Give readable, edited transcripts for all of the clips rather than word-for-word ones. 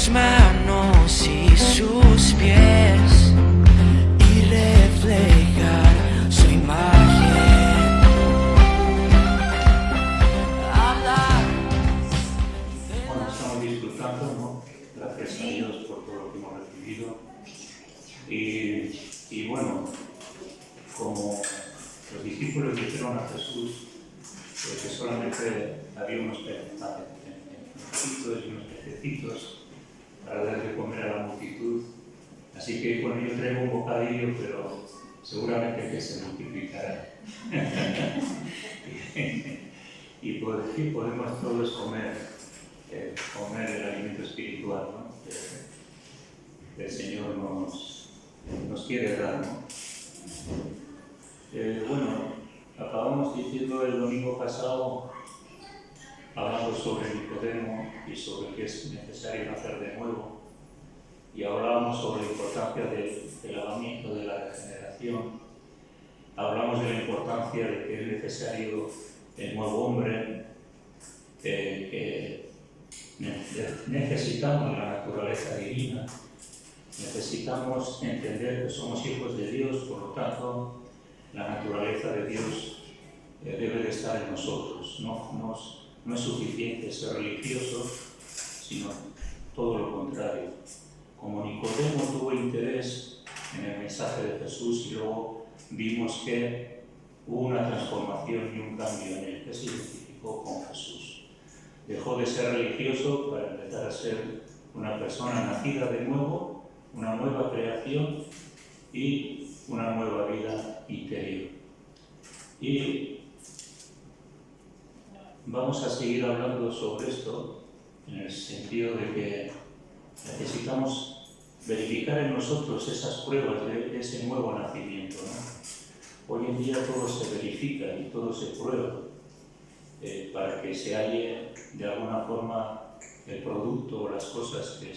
sus manos y sus pies y reflejar su imagen. Hablar. Bueno, estamos disfrutando, ¿no? Gracias a Dios por todo lo que hemos recibido. Y bueno, como los discípulos dijeron a Jesús que solamente había unos pececitos y unos pececitos para dar de comer a la multitud. Así que bueno, yo traigo un bocadillo, pero seguramente que se multiplicará. y podemos todos comer el alimento espiritual, ¿no? que el Señor nos quiere dar, ¿no? Bueno, acabamos diciendo el domingo pasado, hablando sobre Nicodemo y sobre que es necesario nacer de nuevo, y hablábamos sobre la importancia del lavamiento, de la regeneración. Hablamos de la importancia de que es necesario el nuevo hombre, que necesitamos la naturaleza divina, necesitamos entender que somos hijos de Dios, por lo tanto, la naturaleza de Dios debe de estar en nosotros. No es suficiente ser religioso, sino todo lo contrario. Como Nicodemo tuvo interés en el mensaje de Jesús y luego vimos que hubo una transformación y un cambio en él, que se identificó con Jesús. Dejó de ser religioso para empezar a ser una persona nacida de nuevo, una nueva creación y una nueva vida interior. Y vamos a seguir hablando sobre esto en el sentido de que necesitamos verificar en nosotros esas pruebas de ese nuevo nacimiento, ¿no? Hoy en día todo se verifica y todo se prueba para que se halle de alguna forma el producto o las cosas que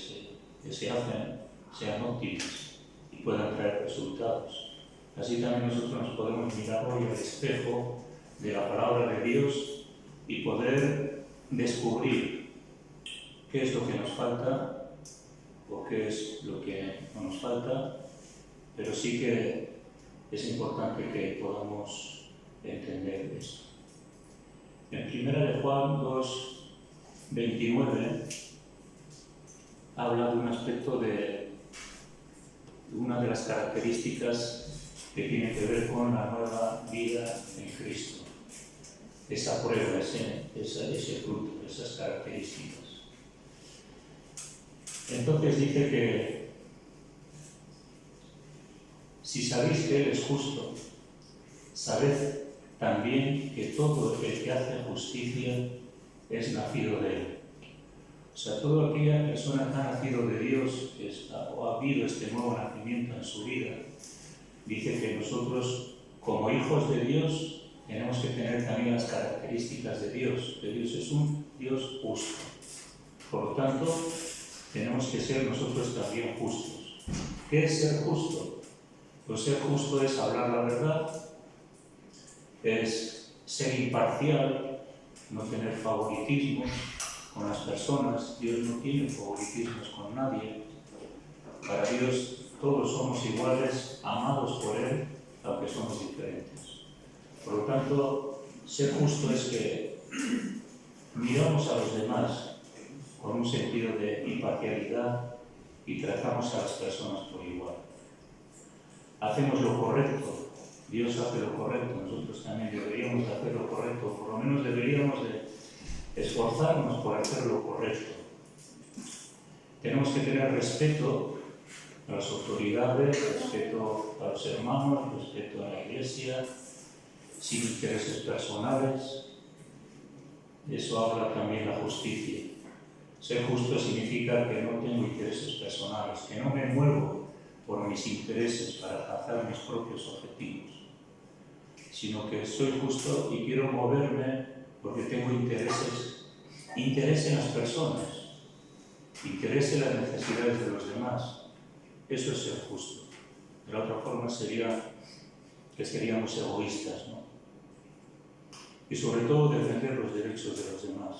se hacen sean óptimas y puedan traer resultados. Así también nosotros nos podemos mirar hoy al espejo de la palabra de Dios y poder descubrir qué es lo que nos falta o qué es lo que no nos falta, pero sí que es importante que podamos entender esto. En 1 de Juan 2:29 habla de un aspecto de una de las características que tiene que ver con la nueva vida en Cristo. Esa prueba, ese fruto, esas características. Entonces dice que si sabéis que Él es justo, sabed también que todo el que hace justicia es nacido de Él. O sea, toda aquella persona que ha nacido de Dios o ha habido este nuevo nacimiento en su vida, dice que nosotros, como hijos de Dios, tenemos que tener también las características de Dios, que Dios es un Dios justo. Por lo tanto, tenemos que ser nosotros también justos. ¿Qué es ser justo? Pues ser justo es hablar la verdad, es ser imparcial, no tener favoritismos con las personas. Dios no tiene favoritismos con nadie. Para Dios todos somos iguales, amados por Él, aunque somos diferentes. Por lo tanto, ser justo es que miramos a los demás con un sentido de imparcialidad y tratamos a las personas por igual. Hacemos lo correcto, Dios hace lo correcto, nosotros también deberíamos de hacer lo correcto, por lo menos deberíamos de esforzarnos por hacer lo correcto. Tenemos que tener respeto a las autoridades, respeto a los hermanos, respeto a la Iglesia, sin intereses personales. Eso habla también la justicia. Ser justo significa que no tengo intereses personales, que no me muevo por mis intereses para alcanzar mis propios objetivos, sino que soy justo y quiero moverme porque tengo interés en las personas, interés en las necesidades de los demás. Eso es ser justo. De la otra forma sería que seríamos egoístas, ¿no? Y sobre todo defender los derechos de los demás,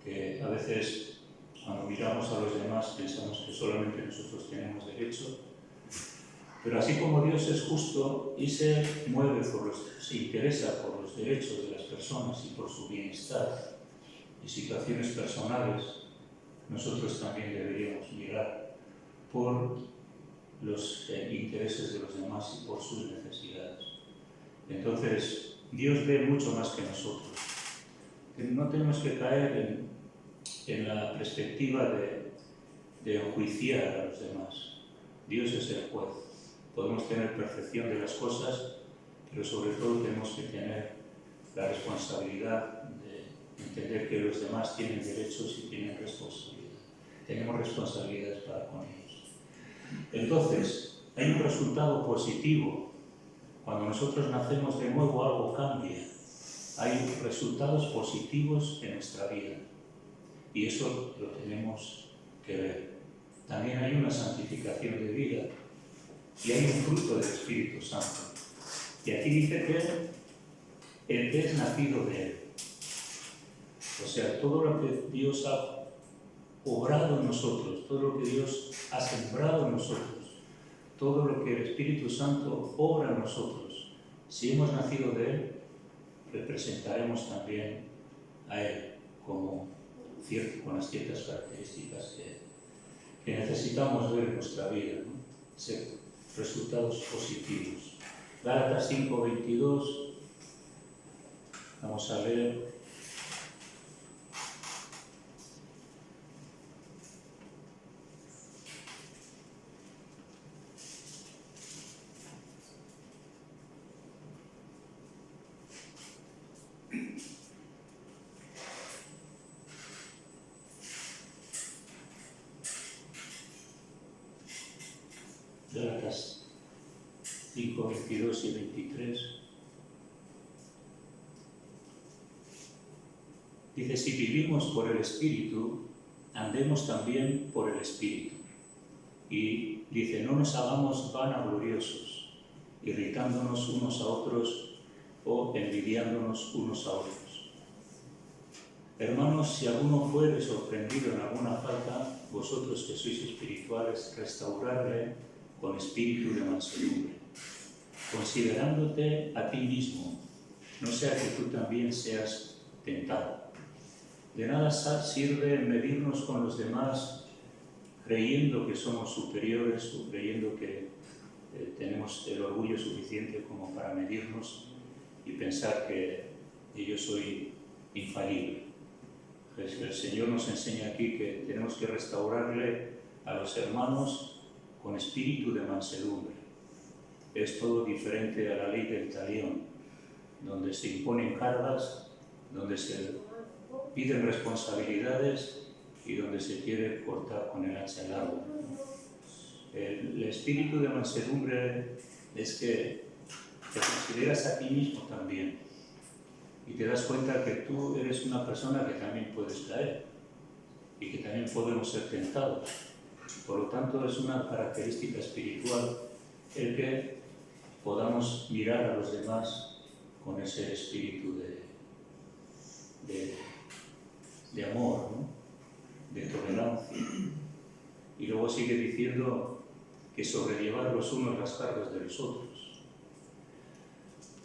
que a veces Cuando miramos a los demás pensamos que solamente nosotros tenemos derecho. Pero así como Dios es justo y se interesa por los derechos de las personas y por su bienestar y situaciones personales, nosotros también deberíamos mirar por los intereses de los demás y por sus necesidades. Entonces, Dios ve mucho más que nosotros. No tenemos que caer en la perspectiva de enjuiciar a los demás. Dios es el juez. Podemos tener percepción de las cosas, pero sobre todo tenemos que tener la responsabilidad de entender que los demás tienen derechos y tienen responsabilidad. Tenemos responsabilidades para con ellos. Entonces, hay un resultado positivo. Cuando nosotros nacemos de nuevo, algo cambia. Hay resultados positivos en nuestra vida. Y eso lo tenemos que ver. También hay una santificación de vida. Y hay un fruto del Espíritu Santo. Y aquí dice que el que es nacido de Él. O sea, todo lo que Dios ha obrado en nosotros, todo lo que Dios ha sembrado en nosotros, todo lo que el Espíritu Santo obra en nosotros, si hemos nacido de Él, representaremos también a Él con las ciertas características que necesitamos ver en nuestra vida, ¿no? Resultados positivos. Gálatas 5:22, vamos a leer. Gálatas 5:22 y 23. Dice, si vivimos por el Espíritu, andemos también por el Espíritu. Y dice, no nos hagamos vanagloriosos, irritándonos unos a otros o envidiándonos unos a otros. Hermanos, si alguno fuere sorprendido en alguna falta, vosotros que sois espirituales, restaurarle con espíritu de mansedumbre, considerándote a ti mismo, no sea que tú también seas tentado. De nada sirve medirnos con los demás creyendo que somos superiores o creyendo que tenemos el orgullo suficiente como para medirnos y pensar que yo soy infalible. Pues el Señor nos enseña aquí que tenemos que restaurarle a los hermanos con espíritu de mansedumbre. Es todo diferente a la ley del talión, donde se imponen cargas, donde se piden responsabilidades y donde se quiere cortar con el hacha el árbol. El espíritu de mansedumbre es que te consideras a ti mismo también y te das cuenta que tú eres una persona que también puedes caer y que también podemos ser tentados. Por lo tanto, es una característica espiritual el que podamos mirar a los demás con ese espíritu de amor, ¿no? De tolerancia. Y luego sigue diciendo que sobrellevar los unos las cargas de los otros.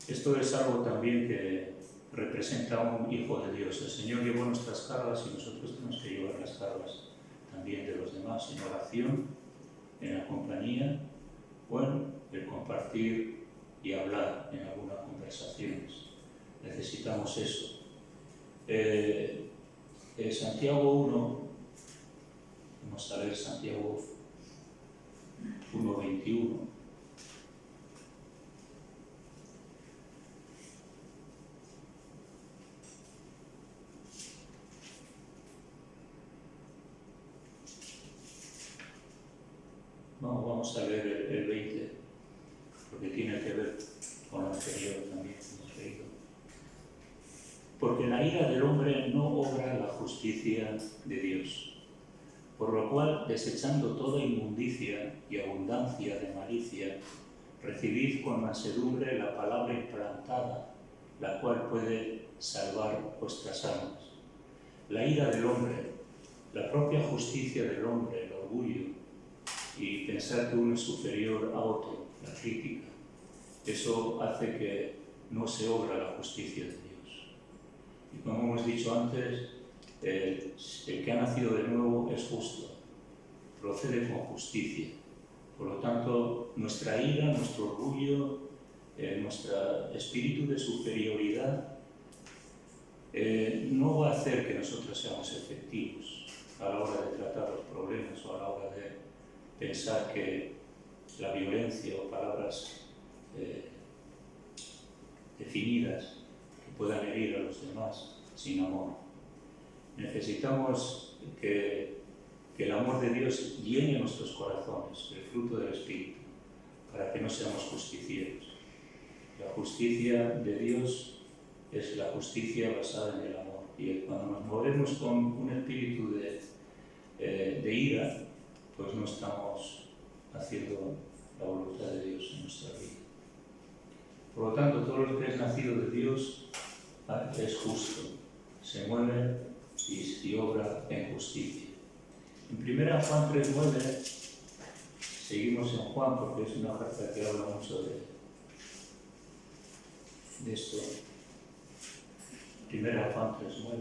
Esto es algo también que representa a un hijo de Dios. El Señor llevó nuestras cargas y nosotros tenemos que llevar las cargas también de los demás en oración, en la compañía o en el compartir y hablar en algunas conversaciones. Necesitamos eso. Santiago 1, vamos a ver Santiago 1:21. No, vamos a ver el 20, porque tiene que ver con lo anterior también que hemos leído. Porque la ira del hombre no obra la justicia de Dios, por lo cual, desechando toda inmundicia y abundancia de malicia, recibid con mansedumbre la palabra implantada, la cual puede salvar vuestras almas. La ira del hombre la propia justicia del hombre, el orgullo, y pensar que uno es superior a otro, la crítica, eso hace que no se obra la justicia de Dios. Y como hemos dicho antes, el que ha nacido de nuevo es justo, procede con justicia. Por lo tanto, nuestra ira, nuestro orgullo, nuestro espíritu de superioridad no va a hacer que nosotros seamos efectivos a la hora de tratar los problemas o a la hora de pensar que la violencia o palabras definidas que puedan herir a los demás sin amor. Necesitamos que el amor de Dios llene nuestros corazones, el fruto del Espíritu, para que no seamos justicieros. La justicia de Dios es la justicia basada en el amor. Y cuando nos movemos con un espíritu de ira, pues no estamos haciendo la voluntad de Dios en nuestra vida. Por lo tanto, todo lo que es nacido de Dios es justo, se mueve y obra en justicia. En 1 Juan 3:9, seguimos en Juan porque es una carta que habla mucho de esto. 1 Juan 3:9.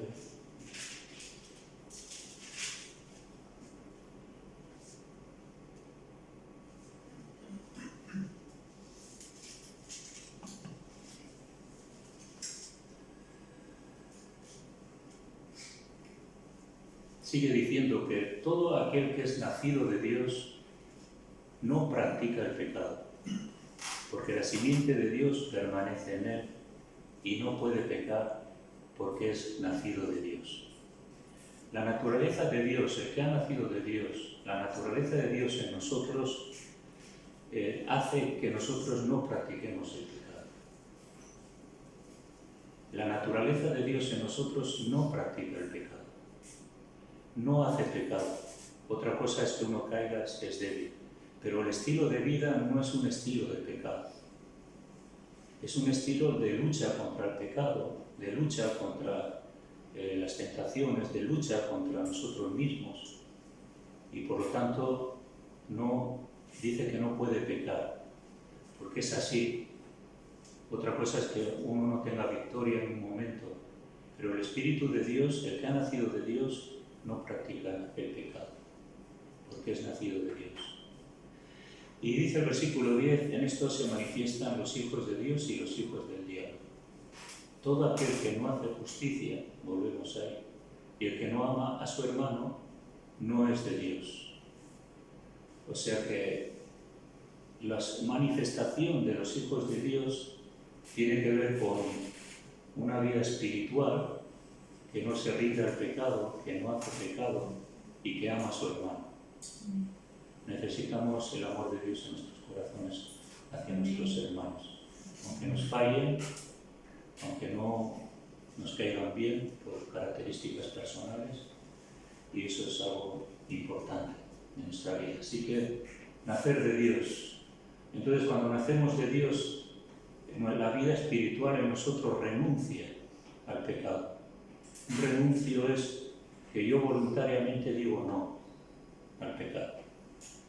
Sigue diciendo que todo aquel que es nacido de Dios no practica el pecado, porque la simiente de Dios permanece en él y no puede pecar porque es nacido de Dios. La naturaleza de Dios, el que ha nacido de Dios, la naturaleza de Dios en nosotros hace que nosotros no practiquemos el pecado. La naturaleza de Dios en nosotros no practica el pecado. No hace pecado. Otra cosa es que uno caiga, es débil. Pero el estilo de vida no es un estilo de pecado. Es un estilo de lucha contra el pecado, de lucha contra las tentaciones, de lucha contra nosotros mismos. Y por lo tanto, dice que no puede pecar, porque es así. Otra cosa es que uno no tenga victoria en un momento, pero el Espíritu de Dios, el que ha nacido de Dios, no practica el pecado, porque es nacido de Dios. Y dice el versículo 10, en esto se manifiestan los hijos de Dios y los hijos del diablo. Todo aquel que no hace justicia, volvemos ahí, y el que no ama a su hermano, no es de Dios. O sea que la manifestación de los hijos de Dios tiene que ver con una vida espiritual que no se rinde al pecado, que no hace pecado y que ama a su hermano. Necesitamos el amor de Dios en nuestros corazones hacia nuestros hermanos. Aunque nos fallen, aunque no nos caigan bien por características personales, y eso es algo importante en nuestra vida. Así que nacer de Dios. Entonces, cuando nacemos de Dios, la vida espiritual en nosotros renuncia al pecado. Un renuncio es que yo voluntariamente digo no al pecado.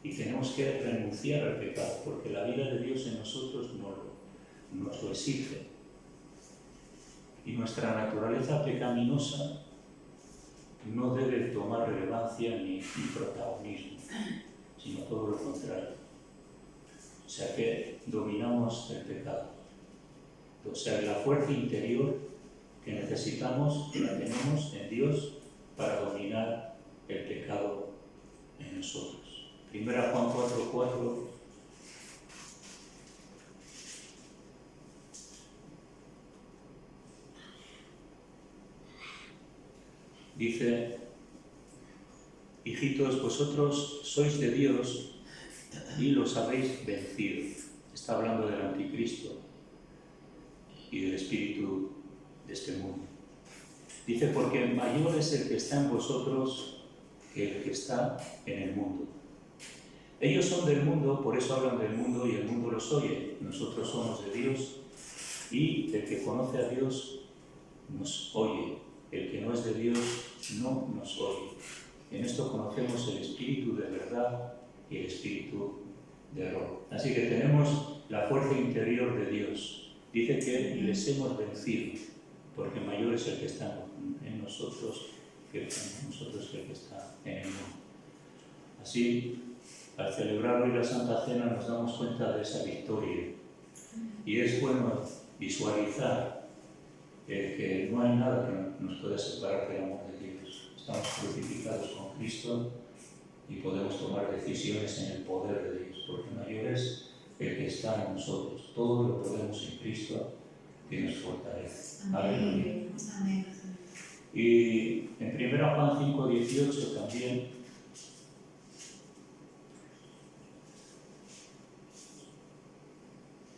Y tenemos que renunciar al pecado, porque la vida de Dios en nosotros nos lo exige. Y nuestra naturaleza pecaminosa no debe tomar relevancia ni protagonismo, sino todo lo contrario. O sea que dominamos el pecado. O sea, la fuerza interior que necesitamos, la tenemos en Dios para dominar el pecado en nosotros. 1 Juan 4:4 dice: hijitos, vosotros sois de Dios y los habéis vencido. Está hablando del anticristo y del espíritu de este mundo. Dice: porque mayor es el que está en vosotros que el que está en el mundo. Ellos son del mundo, por eso hablan del mundo y el mundo los oye. Nosotros somos de Dios y el que conoce a Dios nos oye. El que no es de Dios no nos oye. En esto conocemos el espíritu de verdad y el espíritu de error. Así que tenemos la fuerza interior de Dios. Dice que les hemos vencido, porque mayor es el que está en nosotros que el que está en el mundo. Así, al celebrar hoy la Santa Cena nos damos cuenta de esa victoria. Y es bueno visualizar que no hay nada que nos pueda separar del amor de Dios. Estamos crucificados con Cristo y podemos tomar decisiones en el poder de Dios, porque mayor es el que está en nosotros. Todo lo podemos en Cristo que nos fortalece. Aleluya. Y en 1 Juan 5:18 también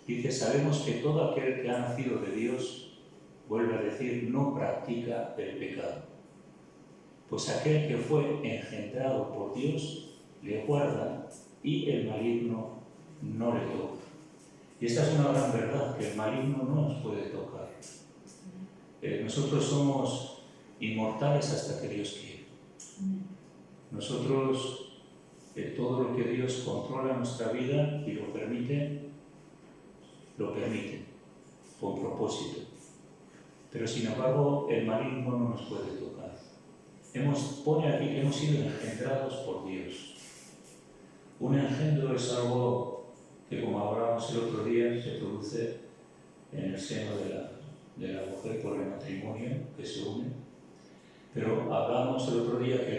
dice: sabemos que todo aquel que ha nacido de Dios, vuelve a decir, no practica el pecado. Pues aquel que fue engendrado por Dios le guarda y el maligno no le toca. Y esta es una gran verdad, que el maligno no nos puede tocar. Nosotros somos inmortales hasta que Dios quiere. Nosotros, todo lo que Dios controla en nuestra vida y lo permite con propósito. Pero sin embargo, el maligno no nos puede tocar. Pone aquí que hemos sido engendrados por Dios. Un engendro es algo que, como hablábamos el otro día, se produce en el seno de la mujer por el matrimonio que se une. Pero hablábamos el otro día que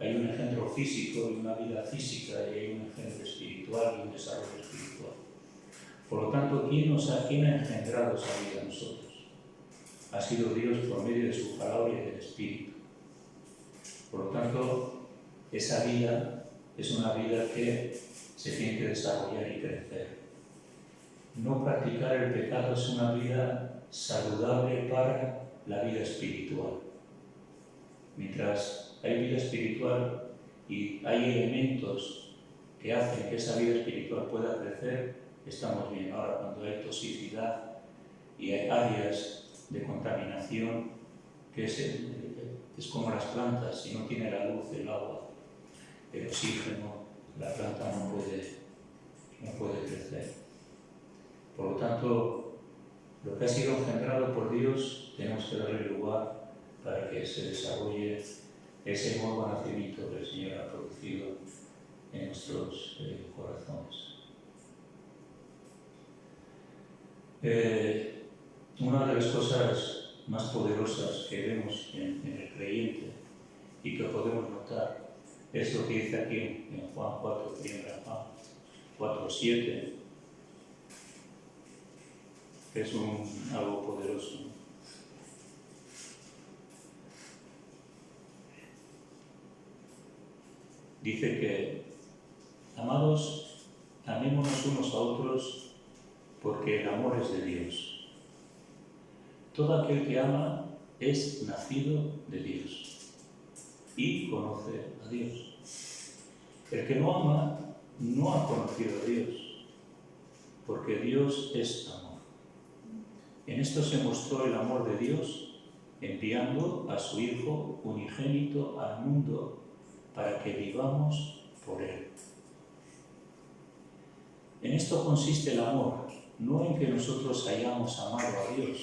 hay un engendro físico y una vida física, y hay un engendro espiritual y un desarrollo espiritual. Por lo tanto, ¿quién ha engendrado esa vida a nosotros? Ha sido Dios por medio de su palabra y del Espíritu. Por lo tanto, esa vida es una vida que se tiene que desarrollar y crecer. No practicar el pecado es una vida saludable para la vida espiritual. Mientras hay vida espiritual y hay elementos que hacen que esa vida espiritual pueda crecer, estamos bien. Ahora, cuando hay toxicidad y hay áreas de contaminación, que es como las plantas, si no tiene la luz, el agua, el oxígeno, la planta no puede crecer. Por lo tanto, lo que ha sido engendrado por Dios, tenemos que darle lugar para que se desarrolle ese nuevo nacimiento que el Señor ha producido en nuestros corazones. Una de las cosas más poderosas que vemos en el creyente y que podemos notar es lo que dice aquí en Juan 4, 4:7, que es algo poderoso. Dice que, amados, amémonos unos a otros, porque el amor es de Dios. Todo aquel que ama es nacido de Dios y conoce a Dios. El que no ama no ha conocido a Dios, porque Dios es amor. En esto se mostró el amor de Dios, enviando a su Hijo unigénito al mundo para que vivamos por Él. En esto consiste el amor, no en que nosotros hayamos amado a Dios,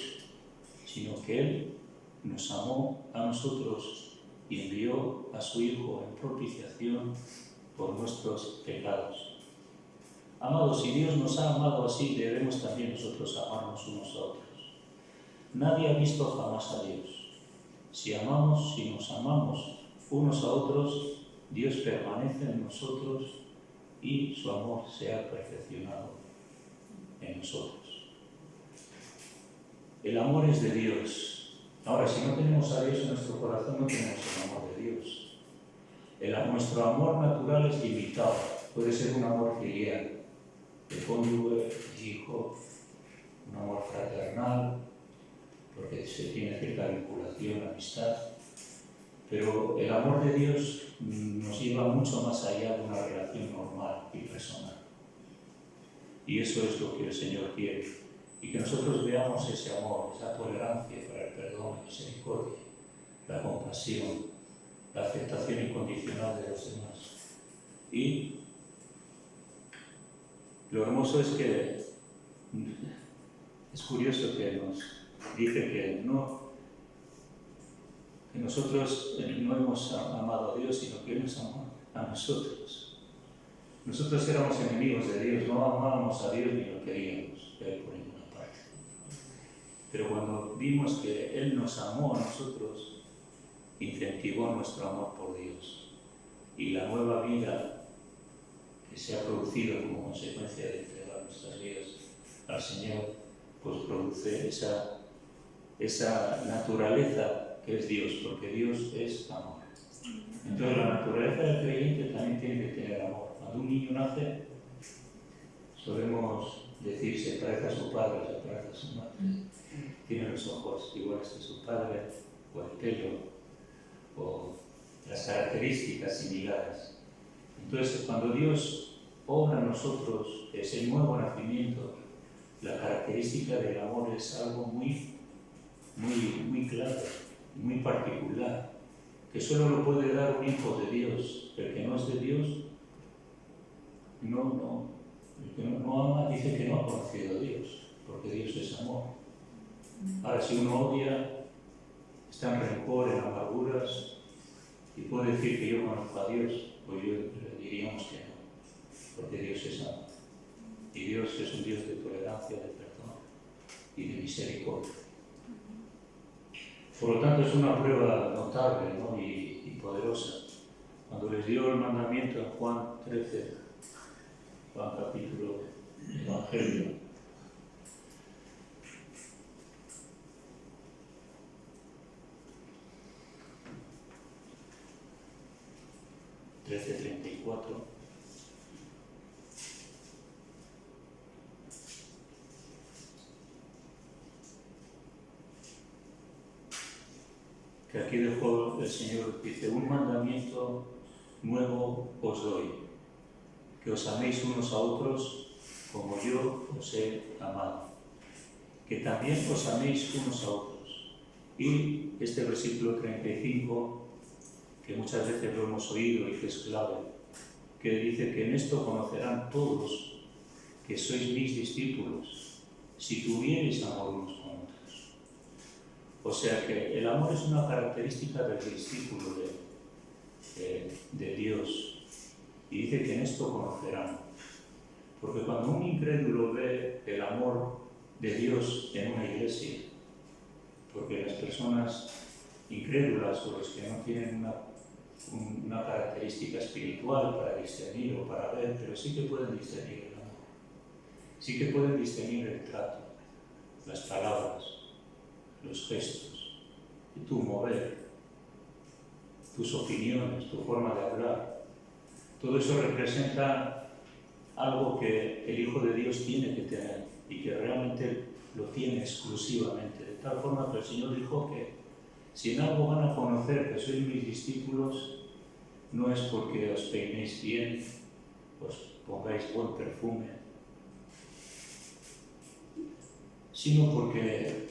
sino que Él nos amó a nosotros y envió a su Hijo en propiciación por nuestros pecados. Amados, si Dios nos ha amado así, debemos también nosotros amarnos unos a otros. Nadie ha visto jamás a Dios. Si nos amamos unos a otros, Dios permanece en nosotros y su amor se ha perfeccionado en nosotros. El amor es de Dios. Ahora, si no tenemos a Dios en nuestro corazón, no tenemos el amor de Dios. Nuestro amor natural es limitado. Puede ser un amor filial, de cónyuge, de hijo, un amor fraternal, porque se tiene cierta vinculación, amistad. Pero el amor de Dios nos lleva mucho más allá de una relación normal y personal. Y eso es lo que el Señor quiere. Y que nosotros veamos ese amor, esa tolerancia para el perdón, la misericordia, la compasión, la aceptación incondicional de los demás. Y lo hermoso es que es curioso que nos dice que nosotros no hemos amado a Dios, sino que Él nos amó a nosotros. Nosotros éramos enemigos de Dios, no amábamos a Dios ni lo queríamos ver por ninguna parte. Pero cuando vimos que Él nos amó a nosotros, incentivó nuestro amor por Dios. Y la nueva vida que se ha producido como consecuencia de entregar nuestras vidas al Señor, pues produce esa naturaleza que es Dios, porque Dios es amor. Entonces la naturaleza del creyente también tiene que tener amor. Cuando un niño nace, solemos decir se parece a su padre, se parece a su madre. Tiene los ojos iguales que su padre, o el pelo, o las características similares. Entonces cuando Dios obra en nosotros ese nuevo nacimiento, la característica del amor es algo muy claro, muy particular, que solo lo puede dar un hijo de Dios. El que no es de Dios, el que no ama dice que no ha conocido a Dios, porque Dios es amor. Ahora, si uno odia, está en rencor, en amarguras, y puede decir que yo conozco a Dios, pues yo le diríamos que no, porque Dios es amor. Y Dios es un Dios de tolerancia, de perdón y de misericordia. Por lo tanto, es una prueba notable, ¿no? y poderosa. Cuando les dio el mandamiento en Juan 13, Juan capítulo Evangelio, (13:34), que aquí dejó el Señor, dice: un mandamiento nuevo os doy, que os améis unos a otros como yo os he amado, que también os améis unos a otros. Y este versículo 35, que muchas veces lo hemos oído y que es clave, que dice que en esto conocerán todos que sois mis discípulos, si tuviereis amor unos con otros. O sea que el amor es una característica del discípulo de Dios. Y dice que en esto conocerán. Porque cuando un incrédulo ve el amor de Dios en una iglesia, porque las personas incrédulas o los que no tienen una característica espiritual para discernir o para ver, pero sí que pueden discernir el amor. Sí que pueden discernir el trato, las palabras, los gestos, tu mover, tus opiniones, tu forma de hablar. Todo eso representa algo que el Hijo de Dios tiene que tener y que realmente lo tiene exclusivamente. De tal forma que el Señor dijo que si en algo van a conocer que sois mis discípulos, no es porque os peinéis bien, os pongáis buen perfume, sino porque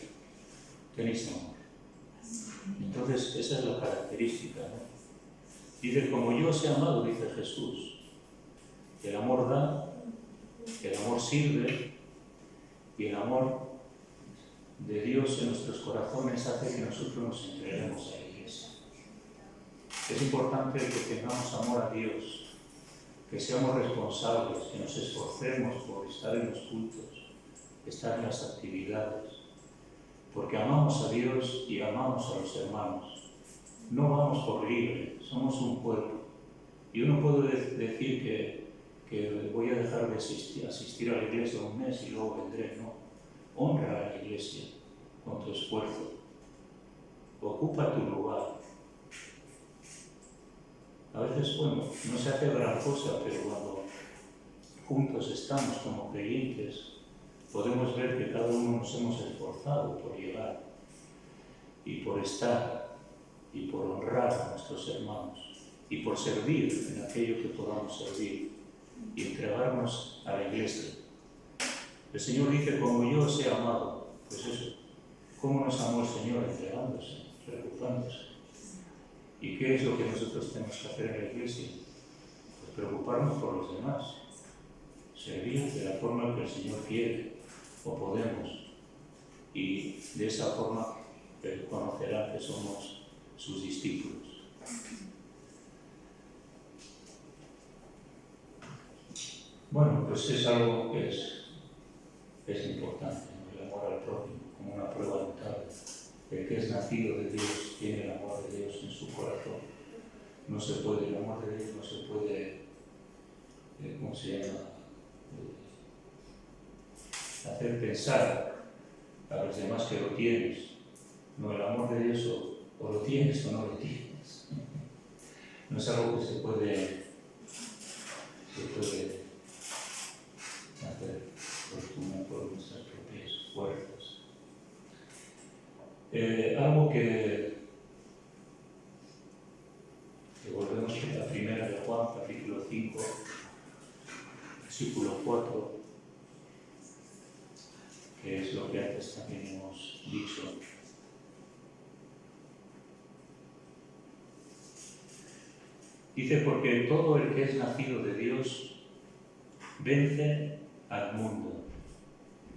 tenéis amor. Entonces, esa es la característica, ¿no? Dice, como yo os he amado, dice Jesús, el amor da, el amor sirve, y el amor de Dios en nuestros corazones hace que nosotros nos entreguemos a la Iglesia. Es importante que tengamos amor a Dios, que seamos responsables, que nos esforcemos por estar en los cultos, estar en las actividades, porque amamos a Dios y amamos a los hermanos. No vamos por libre, somos un pueblo. Y uno puede decir que voy a dejar de asistir a la iglesia un mes y luego vendré. No, honra a la iglesia con tu esfuerzo. Ocupa tu lugar. A veces, bueno, no se hace gran cosa, pero cuando juntos estamos como creyentes, podemos ver que cada uno nos hemos esforzado por llegar y por estar y por honrar a nuestros hermanos y por servir en aquello que podamos servir y entregarnos a la iglesia. El Señor dice, como yo os he amado, pues eso, ¿cómo nos amó el Señor? Entregándose, preocupándose. ¿Y qué es lo que nosotros tenemos que hacer en la iglesia? Pues preocuparnos por los demás, servir de la forma que el Señor quiere o podemos, y de esa forma Él conocerá que somos sus discípulos. Bueno, pues es algo que es importante, ¿no? El amor al prójimo, como una prueba notable. El que es nacido de Dios tiene el amor de Dios en su corazón. No se puede, el amor de Dios no se puede, ¿cómo se llama? Hacer pensar a los demás que lo tienes. No, el amor de Dios o lo tienes o no lo tienes. No es algo que se puede hacer por nuestras propias fuerzas. Algo que volvemos a la primera de Juan, capítulo 5, versículo 4, que es lo que antes también hemos dicho. Dice, porque todo el que es nacido de Dios vence al mundo.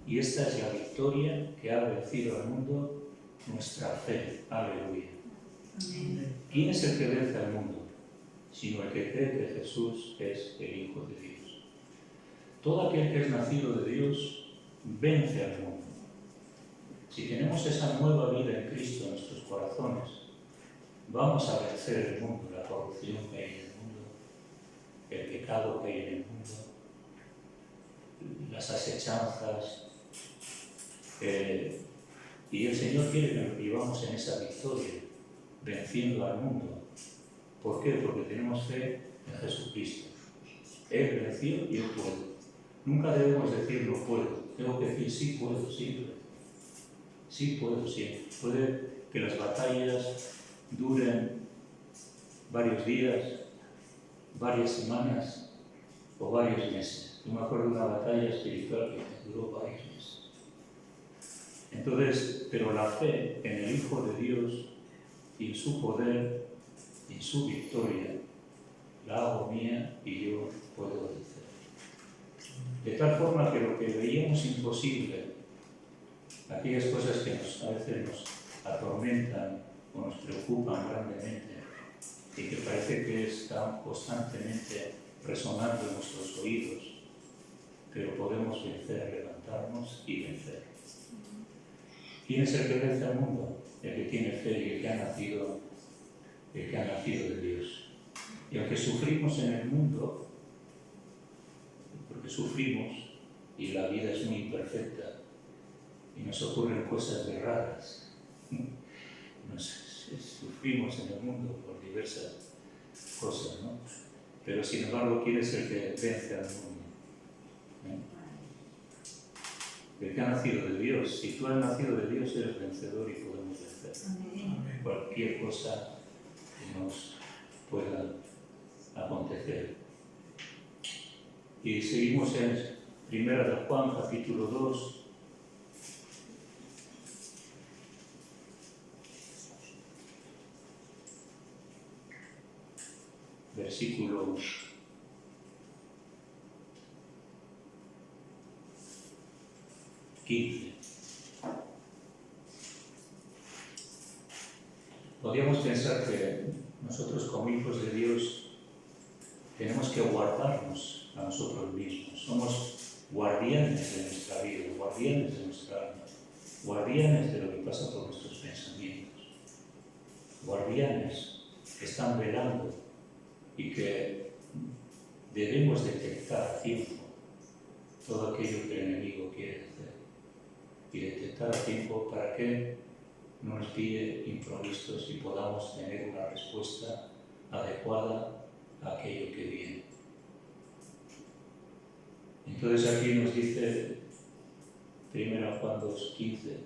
Y esta es la victoria que ha vencido al mundo, nuestra fe. Aleluya. ¿Quién es el que vence al mundo? Sino el que cree que Jesús es el Hijo de Dios. Todo aquel que es nacido de Dios vence al mundo. Si tenemos esa nueva vida en Cristo en nuestros corazones, vamos a vencer el mundo, la corrupción que hay en el mundo, el pecado que hay en el mundo, las asechanzas, y el Señor quiere que nos vivamos en esa victoria, venciendo al mundo. ¿Por qué? Porque tenemos fe en Jesucristo. Él venció y yo puedo. Nunca debemos decir no puedo, tengo que decir sí puedo siempre. Sí puedo siempre. Puede que las batallas duren varios días, varias semanas o varios meses. Yo me acuerdo de una batalla espiritual que duró varios meses. Entonces, pero la fe en el Hijo de Dios y en su poder y en su victoria la hago mía y yo puedo vencer. De tal forma que lo que veíamos imposible, aquellas cosas que a veces nos atormentan o nos preocupan grandemente y que parece que están constantemente resonando en nuestros oídos, pero podemos vencer, levantarnos y vencer. ¿Quién es el que vence al mundo? El que tiene fe y el que ha nacido de Dios. Y aunque sufrimos en el mundo, porque sufrimos y la vida es muy imperfecta y nos ocurren cosas de raras, sufrimos en el mundo por diversas cosas, ¿no? Pero sin embargo, ¿quién es el que vence al mundo? El que ha nacido de Dios. Si tú has nacido de Dios, eres vencedor y podemos vencer. Amén. Cualquier cosa que nos pueda acontecer. Y seguimos en 1 de Juan, capítulo 2. Versículo 15. Podríamos pensar que nosotros como hijos de Dios tenemos que guardarnos a nosotros mismos. Somos guardianes de nuestra vida, guardianes de nuestra alma, guardianes de lo que pasa por nuestros pensamientos, guardianes que están velando y que debemos detectar a tiempo todo aquello que el enemigo quiere hacer y detectar a tiempo para que no nos pille improvisos y podamos tener una respuesta adecuada a aquello que viene. Entonces aquí nos dice 1 Juan 2:15,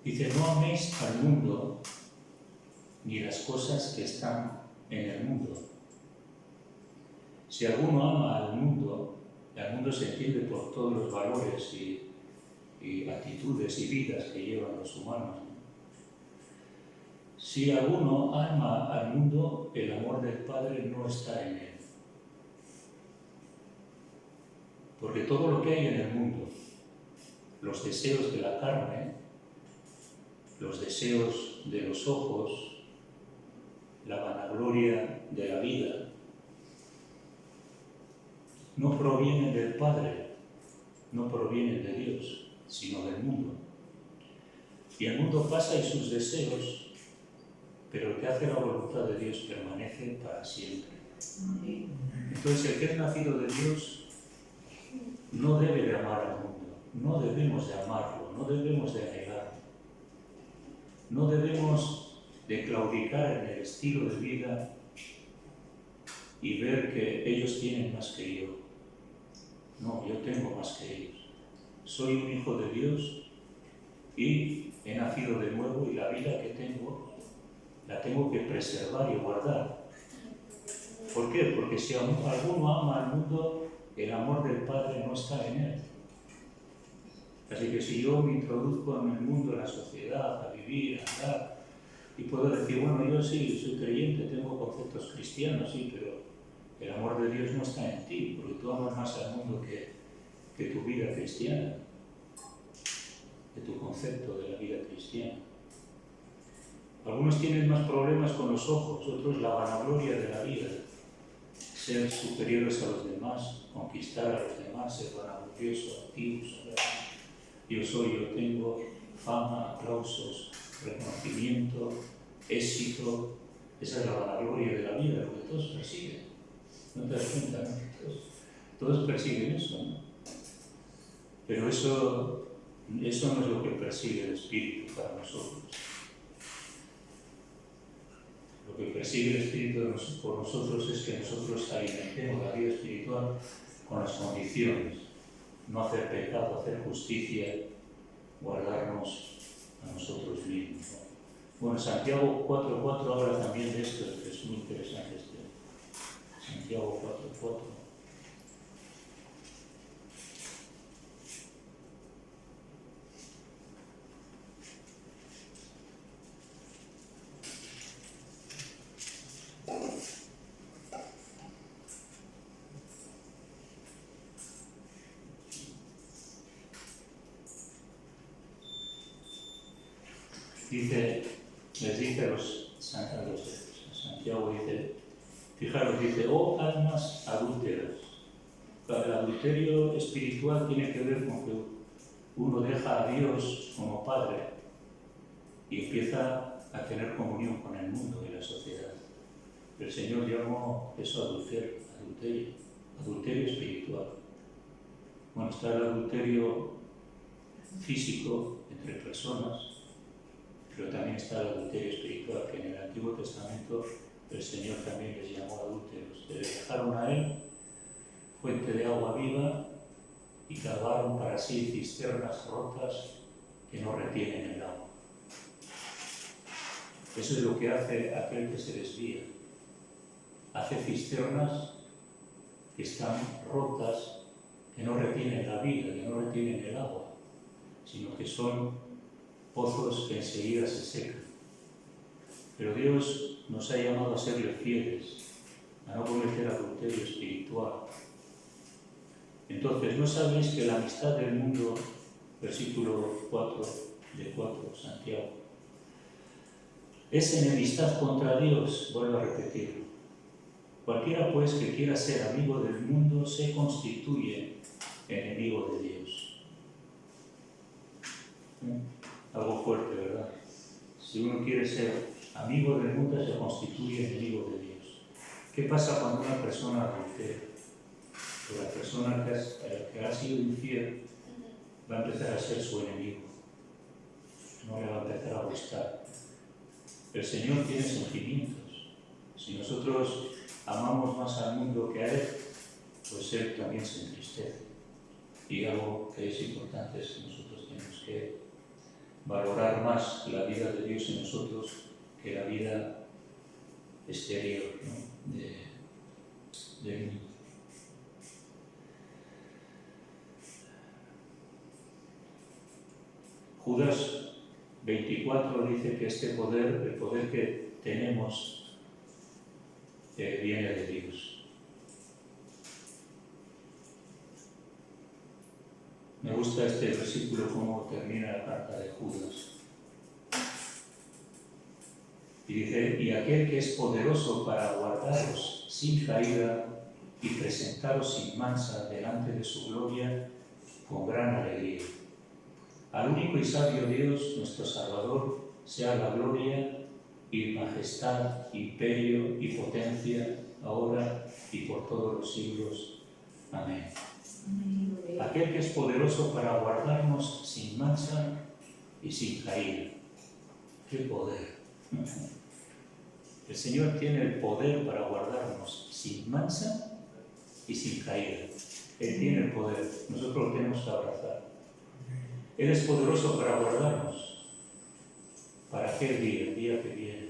dice, no améis al mundo ni las cosas que están en el mundo. Si alguno ama al mundo se entiende por todos los valores y y actitudes y vidas que llevan los humanos. Si alguno ama al mundo, el amor del Padre no está en él. Porque todo lo que hay en el mundo, los deseos de la carne, los deseos de los ojos, la vanagloria de la vida, no provienen del Padre, no provienen de Dios, sino del mundo. Y el mundo pasa y sus deseos, pero el que hace la voluntad de Dios permanece para siempre. Entonces, el que es nacido de Dios no debe de amar al mundo, no debemos de amarlo, no debemos de negarlo, no debemos de claudicar en el estilo de vida y ver que ellos tienen más que yo. No, yo tengo más que ellos. Soy un hijo de Dios y he nacido de nuevo y la vida que tengo la tengo que preservar y guardar. ¿Por qué? Porque si alguno ama al mundo, el amor del Padre no está en él. Así que si yo me introduzco en el mundo, en la sociedad, a vivir, a andar, y puedo decir, bueno, yo sí, soy creyente, tengo conceptos cristianos, sí, pero el amor de Dios no está en ti, porque tú amas más al mundo que tu vida cristiana, que tu concepto de la vida cristiana. Algunos tienen más problemas con los ojos, otros la vanagloria de la vida, ser superiores a los demás, conquistar a los demás, ser vanaglorioso, activos, yo soy, yo tengo fama, aplausos, reconocimiento, éxito. Esa es la vanagloria de la vida, lo que todos persiguen. ¿No te das cuenta? ¿No? Todos persiguen eso, ¿no? Pero eso no es lo que persigue el Espíritu para nosotros. Lo que persigue el Espíritu por nosotros es que nosotros alimentemos la vida espiritual con las condiciones. No hacer pecado, hacer justicia, guardarnos a nosotros mismos, ¿no? Bueno, Santiago 4.4 habla también de esto, que es muy interesante Santiago 4.4. Les dice a los Santiago, dice, fijaros, dice, oh almas adúlteras. El adulterio espiritual tiene que ver con que uno deja a Dios como Padre y empieza a tener comunión con el mundo y la sociedad. El Señor llamó eso adulterio espiritual. Bueno, está el adulterio físico entre personas, pero también está el adulterio espiritual, que en el Antiguo Testamento el Señor también les llamó adúlteros. Le dejaron a Él fuente de agua viva y cavaron para sí cisternas rotas que no retienen el agua. Eso es lo que hace aquel que se desvía. Hace cisternas que están rotas, que no retienen la vida, que no retienen el agua, sino que son pozos que enseguida se secan. Pero Dios nos ha llamado a serle fieles, a no cometer adulterio espiritual. Entonces, ¿no sabéis que la amistad del mundo, versículo 4 de 4, Santiago, es enemistad contra Dios? Vuelvo a repetirlo. Cualquiera pues que quiera ser amigo del mundo se constituye enemigo de Dios. Algo fuerte, ¿verdad? Si uno quiere ser amigo del mundo, se constituye enemigo de Dios. ¿Qué pasa cuando una persona adultera? Pues la persona que ha sido infiel va a empezar a ser su enemigo. No le va a empezar a gustar. El Señor tiene sentimientos. Si nosotros amamos más al mundo que a Él, pues Él también se entristece. Y algo que es importante es que nosotros tenemos que valorar más la vida de Dios en nosotros que la vida exterior, ¿no? del mundo. Judas 24 dice que este poder, el poder que tenemos, viene de Dios. Me gusta este versículo, cómo termina la carta de Judas. Y dice, y aquel que es poderoso para guardaros sin caída y presentaros sin mancha delante de su gloria con gran alegría. Al único y sabio Dios, nuestro Salvador, sea la gloria y majestad, imperio y potencia, ahora y por todos los siglos. Amén. Aquel que es poderoso para guardarnos sin mancha y sin caída. ¡Qué poder! El Señor tiene el poder para guardarnos sin mancha y sin caída. Él tiene el poder, nosotros lo tenemos que abrazar. Él es poderoso para guardarnos. ¿Para qué día? El día que viene.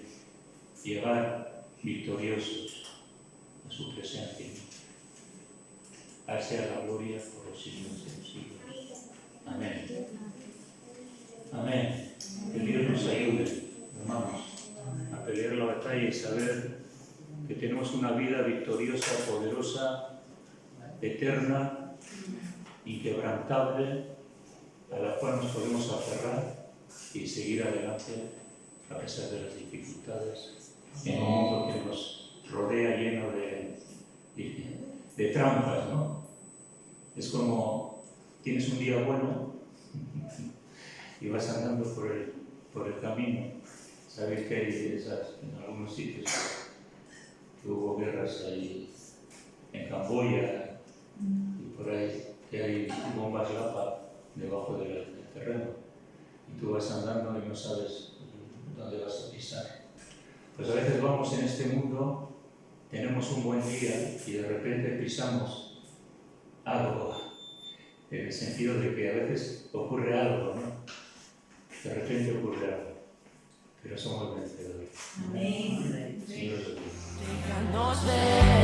Llegar victoriosos a su presencia. A Él sea la gloria por los siglos de los siglos. Amén. Amén. Que Dios nos ayude, hermanos, a pelear la batalla y saber que tenemos una vida victoriosa, poderosa, eterna, inquebrantable, a la cual nos podemos aferrar y seguir adelante a pesar de las dificultades en un mundo que nos rodea lleno de trampas, ¿no? Es como tienes un día bueno y vas andando por el camino. Sabéis que hay esas, en algunos sitios que hubo guerras ahí en Camboya y por ahí, que hay bombas Lapa debajo del terreno y tú vas andando y no sabes dónde vas a pisar. Pues a veces vamos en este mundo, tenemos un buen día y de repente pisamos algo, en el sentido de que a veces ocurre algo, ¿no? De repente ocurre algo, pero somos vencedores. Amén. Señor, Déjanos ver